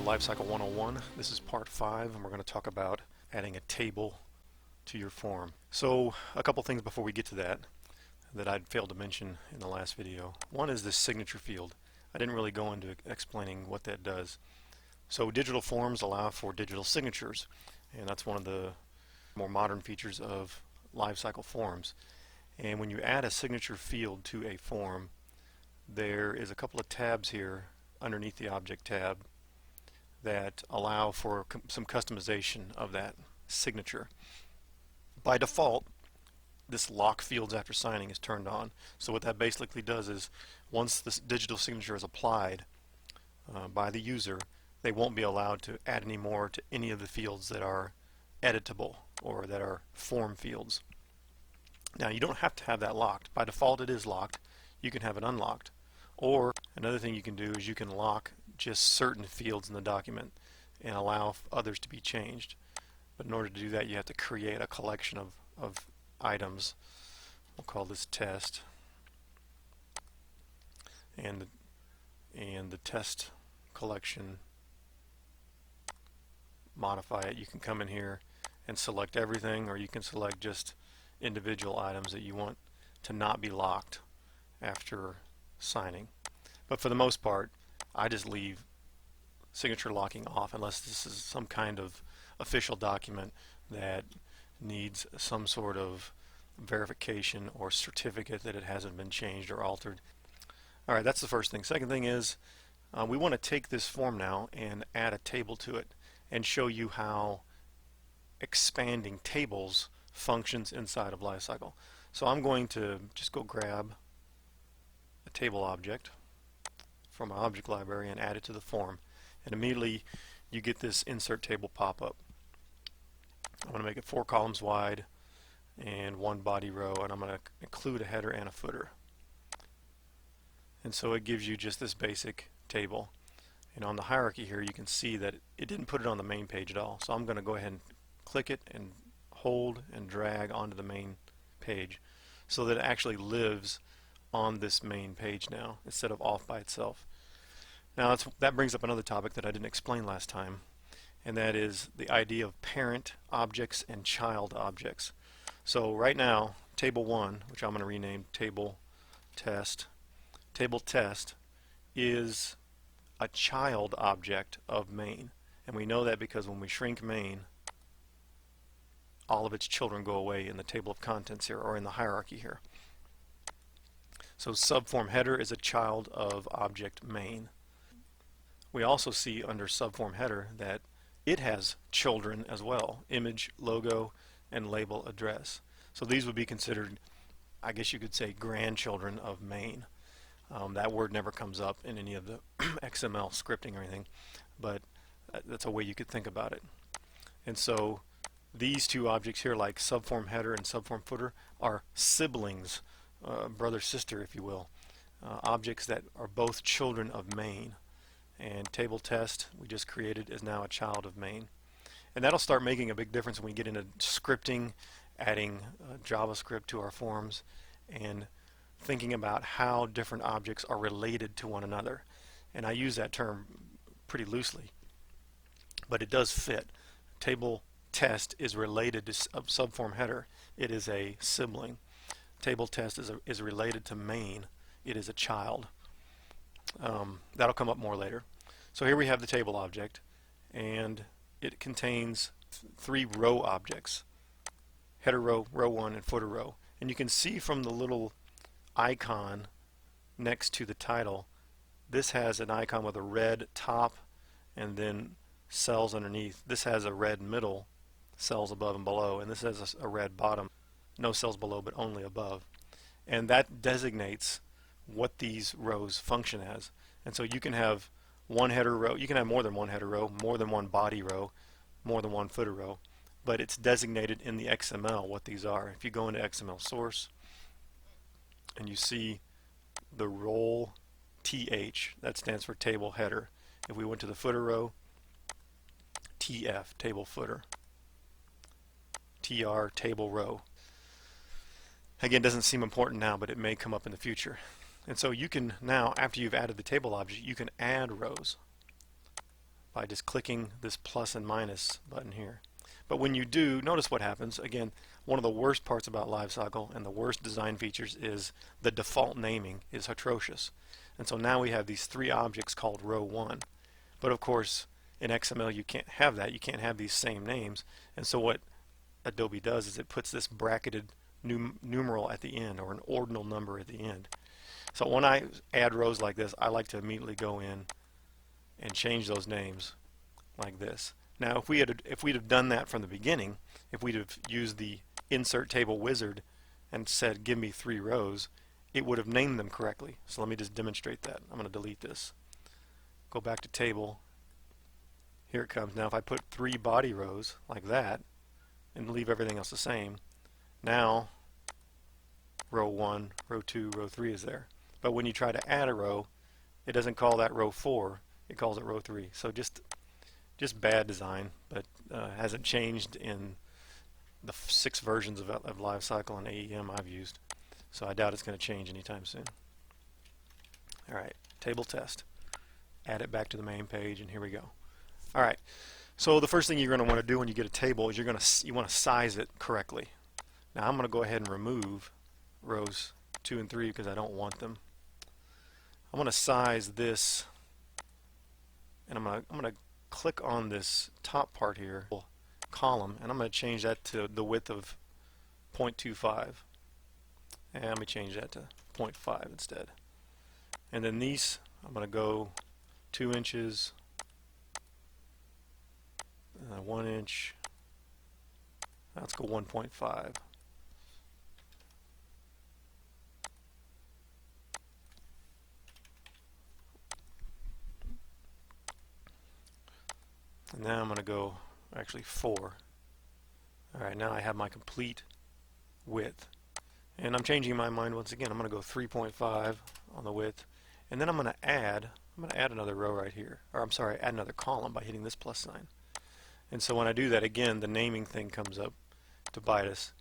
to LiveCycle 101. This is part 5, and we're going to talk about adding a table to your form. So a couple things before we get to that I'd failed to mention in the last video. One is this signature field. I didn't really go into explaining what that does. So digital forms allow for digital signatures, and that's one of the more modern features of LiveCycle forms. And when you add a signature field to a form, there is a couple of tabs here underneath the Object tab that allow for some customization of that signature. By default, this lock fields after signing is turned on. So what that basically does is once this digital signature is applied by the user, they won't be allowed to add any more to any of the fields that are editable or that are form fields. Now you don't have to have that locked. By default it is locked. You can have it unlocked. Or another thing you can do is you can lock just certain fields in the document and allow others to be changed. But in order to do that, you have to create a collection of items. We'll call this test, and the test collection, modify it. You can come in here and select everything, or you can select just individual items that you want to not be locked after signing. But for the most part, I just leave signature locking off unless this is some kind of official document that needs some sort of verification or certificate that it hasn't been changed or altered. Alright, that's the first thing. Second thing is we want to take this form now and add a table to it and show you how expanding tables functions inside of LiveCycle. So I'm going to just go grab a table object from my object library and add it to the form, and immediately you get this insert table pop-up. I'm going to make it 4 columns wide and 1 body row, and I'm going to include a header and a footer. And so it gives you just this basic table. And on the hierarchy here you can see that it didn't put it on the main page at all. So I'm going to go ahead and click it and hold and drag onto the main page so that it actually lives on this main page now instead of off by itself. Now that brings up another topic that I didn't explain last time, and that is the idea of parent objects and child objects. So right now, table 1, which I'm going to rename table test is a child object of main. And we know that because when we shrink main, all of its children go away in the table of contents here, or in the hierarchy here. So subform header is a child of object main. We also see under subform header that it has children as well: image, logo, and label address. So these would be considered, I guess you could say, grandchildren of main. That word never comes up in any of the XML scripting or anything, but that's a way you could think about it. And so these two objects here, like subform header and subform footer, are siblings, brother sister if you will, objects that are both children of main. And table test we just created is now a child of main. And that'll start making a big difference when we get into scripting, adding JavaScript to our forms, and thinking about how different objects are related to one another. And I use that term pretty loosely, but it does fit. Table test is related to subform header. It is a sibling. Table test is related to main. It is a child. That'll come up more later. So here we have the table object, and it contains 3 row objects: header row, row 1, and footer row. And you can see from the little icon next to the title, this has an icon with a red top and then cells underneath. This has a red middle, cells above and below, and this has a red bottom, no cells below but only above. And that designates what these rows function as. And so you can have one header row, you can have more than one header row, more than one body row, more than one footer row, but it's designated in the XML what these are. If you go into XML source and you see the role TH, that stands for table header. If we went to the footer row, TF, table footer, TR, table row. Again, it doesn't seem important now, but it may come up in the future. And so you can now, after you've added the table object, you can add rows. by just clicking this plus and minus button here. But when you do, notice what happens. Again, one of the worst parts about LiveCycle and the worst design features is the default naming is atrocious. And so now we have these three objects called row 1. But of course, in XML you can't have that. You can't have these same names. And so what Adobe does is it puts this bracketed numeral at the end, or an ordinal number at the end. So when I add rows like this, I like to immediately go in and change those names like this. Now if we'd have done that from the beginning, if we'd have used the insert table wizard and said give me 3 rows, it would have named them correctly. So let me just demonstrate that. I'm going to delete this. Go back to table. Here it comes. Now if I put 3 body rows like that and leave everything else the same, now row 1, row 2, row 3 is there. But when you try to add a row, it doesn't call that row 4, it calls it row 3. So just bad design, but hasn't changed in the 6 versions of LiveCycle and AEM I've used. So I doubt it's going to change anytime soon. Alright, table test. Add it back to the main page, and here we go. Alright, so the first thing you're going to want to do when you get a table is you want to size it correctly. Now I'm going to go ahead and remove rows 2 and 3 because I don't want them. I'm going to size this, and I'm going to click on this top part here, column, and I'm going to change that to the width of 0.25. And let me change that to 0.5 instead. And then these, I'm going to go 2 inches, 1 inch. Let's go 1.5. And now I'm going to go actually 4. Alright, now I have my complete width. And I'm changing my mind once again. I'm going to go 3.5 on the width. And then I'm going to add another row right here. Or I'm sorry, add another column by hitting this plus sign. And so when I do that again, the naming thing comes up to bite us.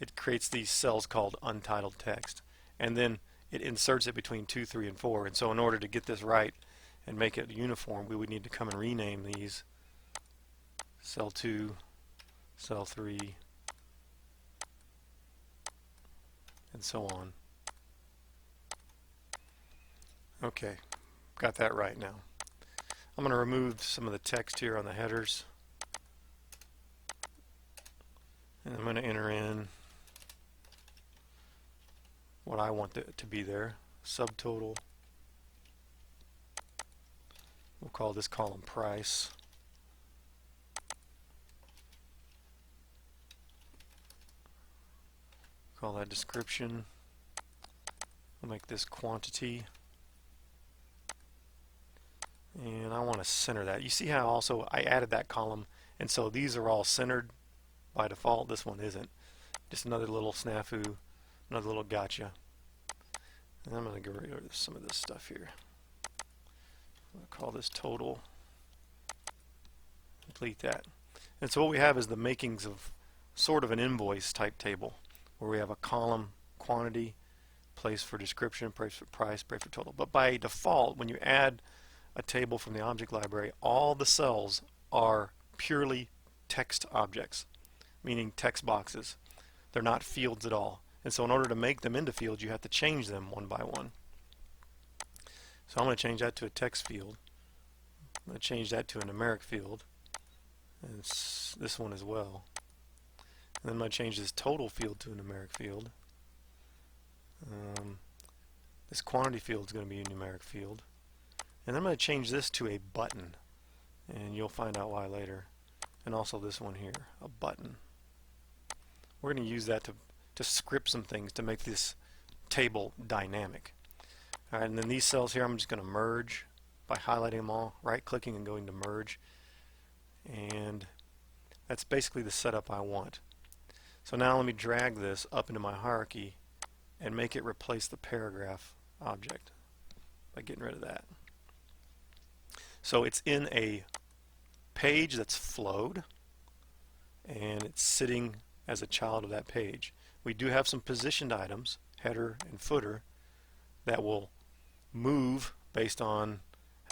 It creates these cells called untitled text. And then it inserts it between 2, 3, and 4. And so in order to get this right and make it uniform, we would need to come and rename these. Cell 2, cell 3, and so on. Okay, got that right now. I'm going to remove some of the text here on the headers, and I'm going to enter in what I want to be there. Subtotal. We'll call this column price. Call that description. I'll make this quantity. And I want to center that. You see how also I added that column, and so these are all centered by default. This one isn't. Just another little snafu, another little gotcha. And I'm going to get rid of some of this stuff here. I'll call this total. Complete that. And so what we have is the makings of sort of an invoice type table, where we have a column quantity, place for description, place for price, place for total. But by default, when you add a table from the object library, all the cells are purely text objects, meaning text boxes. They're not fields at all. And so in order to make them into fields, you have to change them one by one. So I'm going to change that to a text field. I'm going to change that to a numeric field, and this one as well. And then I'm going to change this total field to a numeric field. This quantity field is going to be a numeric field. And then I'm going to change this to a button. And you'll find out why later. And also this one here, a button. We're going to use that to script some things to make this table dynamic. Alright, and then these cells here I'm just going to merge by highlighting them all, right-clicking and going to merge. And that's basically the setup I want. So now let me drag this up into my hierarchy and make it replace the paragraph object by getting rid of that. So it's in a page that's flowed, and it's sitting as a child of that page. We do have some positioned items, header and footer, that will move based on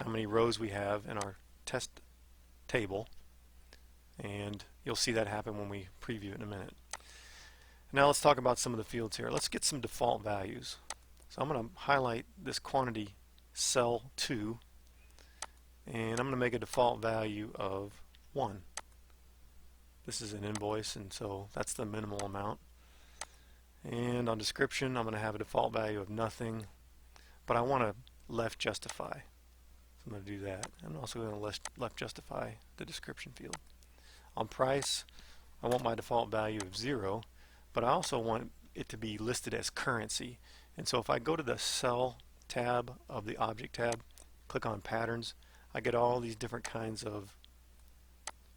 how many rows we have in our test table, and you'll see that happen when we preview it in a minute. Now let's talk about some of the fields here. Let's get some default values. So I'm going to highlight this quantity cell 2, and I'm going to make a default value of 1. This is an invoice, and so that's the minimal amount. And on description, I'm going to have a default value of nothing, but I want to left justify. So I'm going to do that. I'm also going to left justify the description field. On price, I want my default value of 0, but I also want it to be listed as currency. And so if I go to the Cell tab of the Object tab, click on Patterns, I get all these different kinds of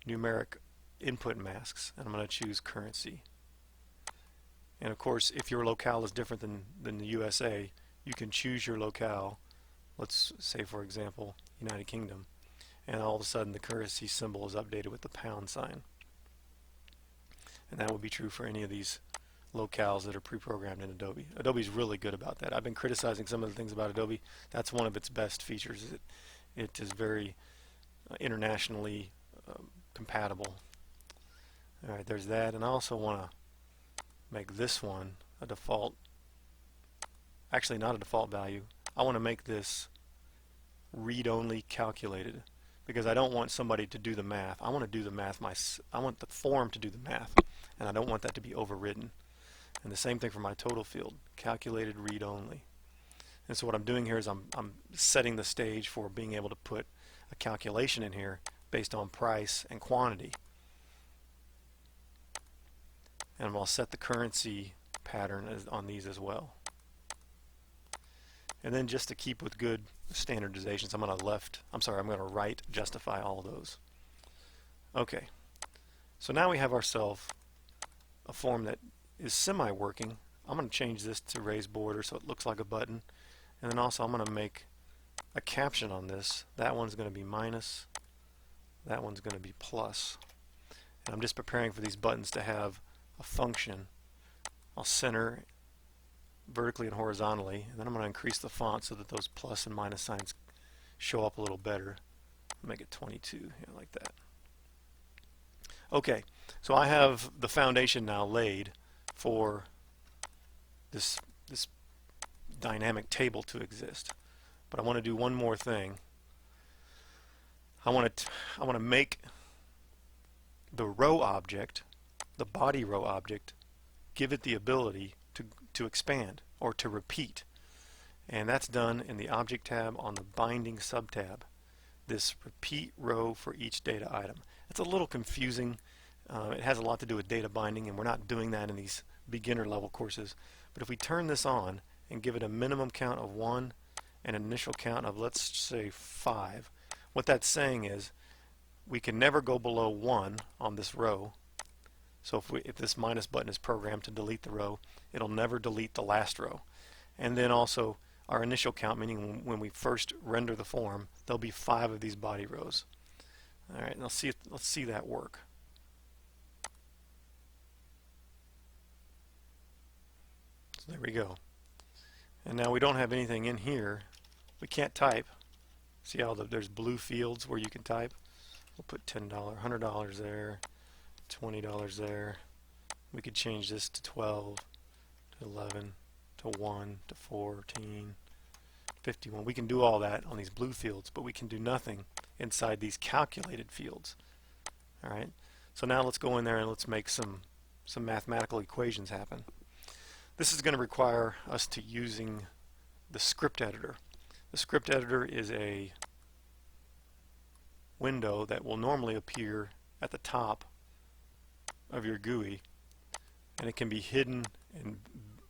numeric input masks, and I'm going to choose currency. And of course, if your locale is different than the USA, you can choose your locale. Let's say, for example, United Kingdom, and all of a sudden the currency symbol is updated with the pound sign. And that would be true for any of these locales that are pre-programmed in Adobe. Adobe's really good about that. I've been criticizing some of the things about Adobe. That's one of its best features. It is very internationally compatible. Alright, there's that, and I also want to make this one a default, actually not a default value. I want to make this read-only calculated, because I don't want somebody to do the math. I want to do the math I want the form to do the math, and I don't want that to be overridden. And the same thing for my total field, calculated read-only. And so what I'm doing here is I'm setting the stage for being able to put a calculation in here based on price and quantity. And I'll set the currency pattern on these as well. And then just to keep with good standardizations, I'm going to right justify all those. Okay, so now we have ourselves a form that is semi-working. I'm going to change this to raised border so it looks like a button, and then also I'm going to make a caption on this. That one's going to be minus, that one's going to be plus. And I'm just preparing for these buttons to have a function. I'll center vertically and horizontally, and then I'm going to increase the font so that those plus and minus signs show up a little better. Make it 22, like that. Okay, so I have the foundation now laid for this dynamic table to exist. But I want to do one more thing. I want to make the row object, the body row object, give it the ability to expand or to repeat. And that's done in the Object tab on the Binding subtab. This repeat row for each data item. It's a little confusing. It has a lot to do with data binding, and we're not doing that in these beginner level courses. But if we turn this on and give it a minimum count of 1 and an initial count of, let's say, 5, what that's saying is we can never go below 1 on this row. So if this minus button is programmed to delete the row, it'll never delete the last row. And then also our initial count, meaning when we first render the form, there'll be 5 of these body rows. All right, let's see that work. So there we go. And now we don't have anything in here. We can't type. See how there's blue fields where you can type? We'll put $10, $100 there, $20 there. We could change this to 12, to 11, to 1, to 14, 51. We can do all that on these blue fields, but we can do nothing inside these calculated fields. All right. So now let's go in there and let's make some mathematical equations happen. This is going to require us to using the script editor. The script editor is a window that will normally appear at the top of your GUI, and it can be hidden and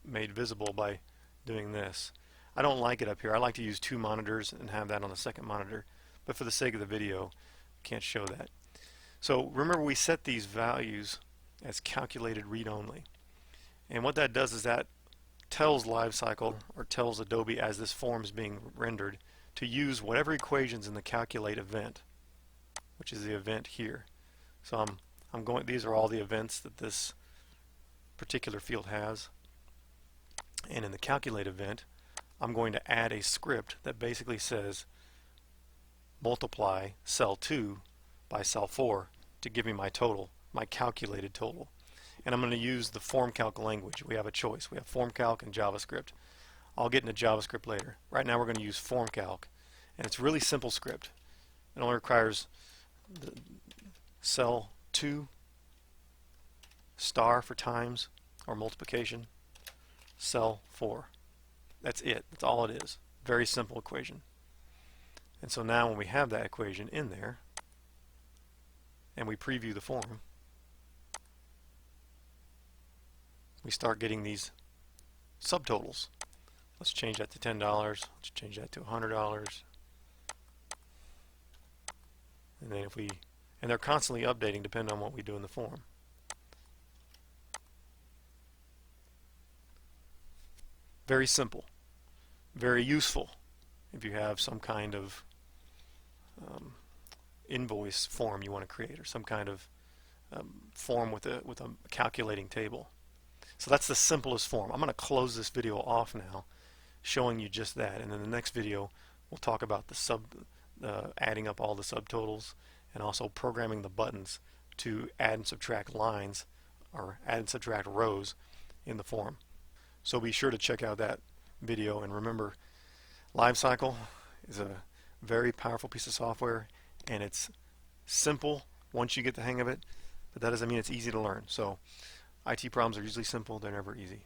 made visible by doing this. I don't like it up here. I like to use 2 monitors and have that on the second monitor, but for the sake of the video, I can't show that. So remember, we set these values as calculated read-only, and what that does is that tells LiveCycle, or tells Adobe as this form is being rendered, to use whatever equations in the calculate event, which is the event here. So these are all the events that this particular field has, and in the calculate event I'm going to add a script that basically says multiply cell 2 by cell 4 to give me my total, my calculated total. And I'm going to use the FormCalc language. We have a choice. We have FormCalc and JavaScript. I'll get into JavaScript later. Right now we're going to use FormCalc, and it's really simple script. It only requires the cell 2 star for times or multiplication, cell 4. That's it. That's all it is. Very simple equation. And so now when we have that equation in there and we preview the form, we start getting these subtotals. Let's change that to $10. Let's change that to $100. And then and they're constantly updating depending on what we do in the form. Very simple, very useful if you have some kind of invoice form you want to create, or some kind of form with a calculating table. So that's the simplest form. I'm going to close this video off now, showing you just that, and in the next video we'll talk about the adding up all the subtotals and also programming the buttons to add and subtract lines or add and subtract rows in the form. So be sure to check out that video, and remember, LiveCycle is a very powerful piece of software, and it's simple once you get the hang of it, but that doesn't mean it's easy to learn. So IT problems are usually simple, they're never easy.